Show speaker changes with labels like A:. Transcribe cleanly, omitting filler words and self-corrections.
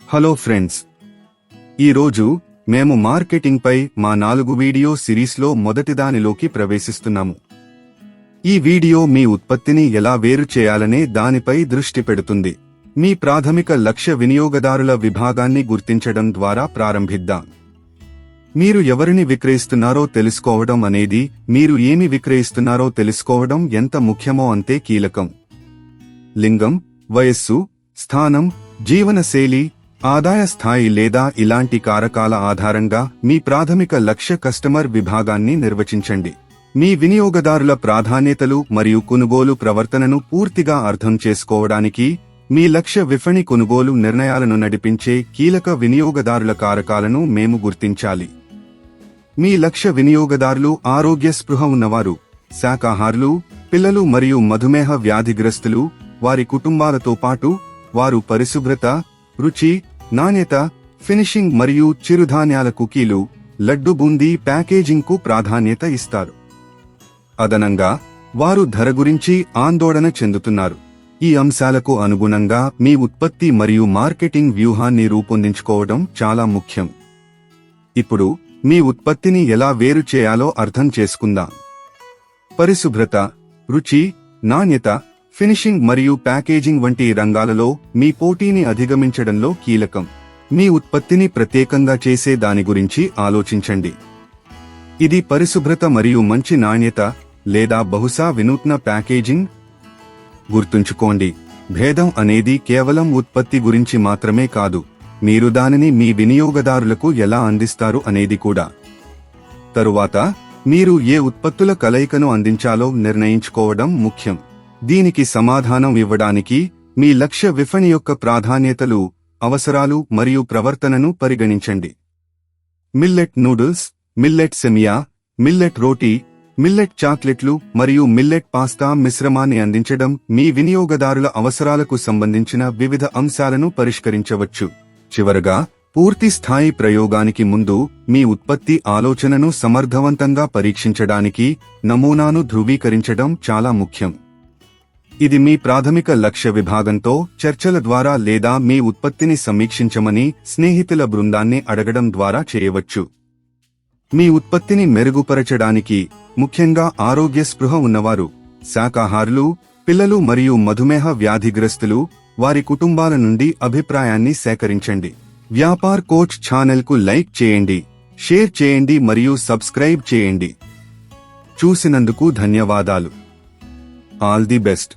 A: Hello friends, ఈరోజు మేము marketing పై మా 4 వీడియో సిరీస్లో మొదటిదానిలోకి ప్రవేశిస్తున్నాము. ఈ వీడియో మీ ఉత్పత్తిని ఎలా వేరు చేయాలనే దానిపై దృష్టి పెడుతుంది. మీ ప్రాథమిక లక్ష్య వినియోగదారుల విభాగాన్ని గుర్తించడం ద్వారా ప్రారంభిద్దాం. మీరు ఎవరిని విక్రయిస్తున్నారో తెలుసుకోవడం అనేది మీరు ఏమి విక్రయిస్తున్నారో తెలుసుకోవడం ఎంత ముఖ్యమో అంతే కీలకం. లింగం, వయస్సు, స్థానం, జీవనశైలి, ఆదాయ స్థాయి లేదా ఇలాంటి కారకాల ఆధారంగా మీ ప్రాథమిక లక్ష్య కస్టమర్ విభాగాన్ని నిర్వచించండి. మీ వినియోగదారుల ప్రాధాన్యతలు మరియు కొనుగోలు ప్రవర్తనను పూర్తిగా అర్థం చేసుకోవడానికి మీ లక్ష్య విపణి కొనుగోలు నిర్ణయాలను నడిపించే కీలక వినియోగదారుల కారకాలను మేము గుర్తించాలి. మీ లక్ష్య వినియోగదారులు ఆరోగ్య స్పృహ ఉన్నవారు, శాకాహారులు, పిల్లలు మరియు మధుమేహ వ్యాధిగ్రస్తులు, వారి కుటుంబాలతో పాటు వారు పరిశుభ్రత, రుచి, నాణ్యత, ఫినిషింగ్ మరియు చిరుధాన్యాల కుకీలు, లడ్డు బూందీ ప్యాకేజింగ్కు ప్రాధాన్యత ఇస్తారు. అదనంగా వారు ధర గురించి ఆందోళన చెందుతున్నారు. ఈ అంశాలకు అనుగుణంగా మీ ఉత్పత్తి మరియు మార్కెటింగ్ వ్యూహాన్ని రూపొందించుకోవడం చాలా ముఖ్యం. ఇప్పుడు మీ ఉత్పత్తిని ఎలా వేరు చేయాలో అర్థం చేసుకుందాం. పరిశుభ్రత, రుచి, నాణ్యత, ఫినిషింగ్ మరియు ప్యాకేజింగ్ వంటి రంగాలలో మీ పోటీని అధిగమించడంలో కీలకం. మీ ఉత్పత్తిని ప్రత్యేకంగా చేసే దాని గురించి ఆలోచించండి. ఇది పరిశుభ్రత మరియు మంచి నాణ్యత, లేదా బహుశా వినూత్న ప్యాకేజింగ్? గుర్తుంచుకోండి, భేదం అనేది కేవలం ఉత్పత్తి గురించి మాత్రమే కాదు, మీరు దానిని మీ వినియోగదారులకు ఎలా అందిస్తారు అనేది కూడా. తరువాత మీరు ఏ ఉత్పత్తుల కలయికను అందించాలో నిర్ణయించుకోవడం ముఖ్యం. దీనికి సమాధానం ఇవ్వడానికి మీ లక్ష్య విపణి యొక్క ప్రాధాన్యతలు, అవసరాలు మరియు ప్రవర్తనను పరిగణించండి. మిల్లెట్ నూడిల్స్, మిల్లెట్ సెమియా, మిల్లెట్ రోటీ, మిల్లెట్ చాక్లెట్లు మరియు మిల్లెట్ పాస్తా మిశ్రమాన్ని అందించడం మీ వినియోగదారుల అవసరాలకు సంబంధించిన వివిధ అంశాలను పరిష్కరించవచ్చు. చివరగా, పూర్తి స్థాయి ప్రయోగానికి ముందు మీ ఉత్పత్తి ఆలోచనను సమర్థవంతంగా పరీక్షించడానికి నమూనాను ధృవీకరించడం చాలా ముఖ్యం. ఇది మీ ప్రాథమిక లక్ష్య విభాగంతో చర్చల ద్వారా లేదా మీ ఉత్పత్తిని సమీక్షించమని స్నేహితుల బృందాన్ని అడగడం ద్వారా చేయవచ్చు. మీ ఉత్పత్తిని మెరుగుపరచడానికి, ముఖ్యంగా ఆరోగ్య స్పృహ ఉన్నవారు, శాకాహారులు, పిల్లలు మరియు మధుమేహ వ్యాధిగ్రస్తులు, వారి కుటుంబాల నుండి అభిప్రాయాన్ని సేకరించండి. వ్యాపార్ కోచ్ ఛానల్కు లైక్ చేయండి, షేర్ చేయండి మరియు సబ్స్క్రైబ్ చేయండి. చూసినందుకు ధన్యవాదాలు. All the best.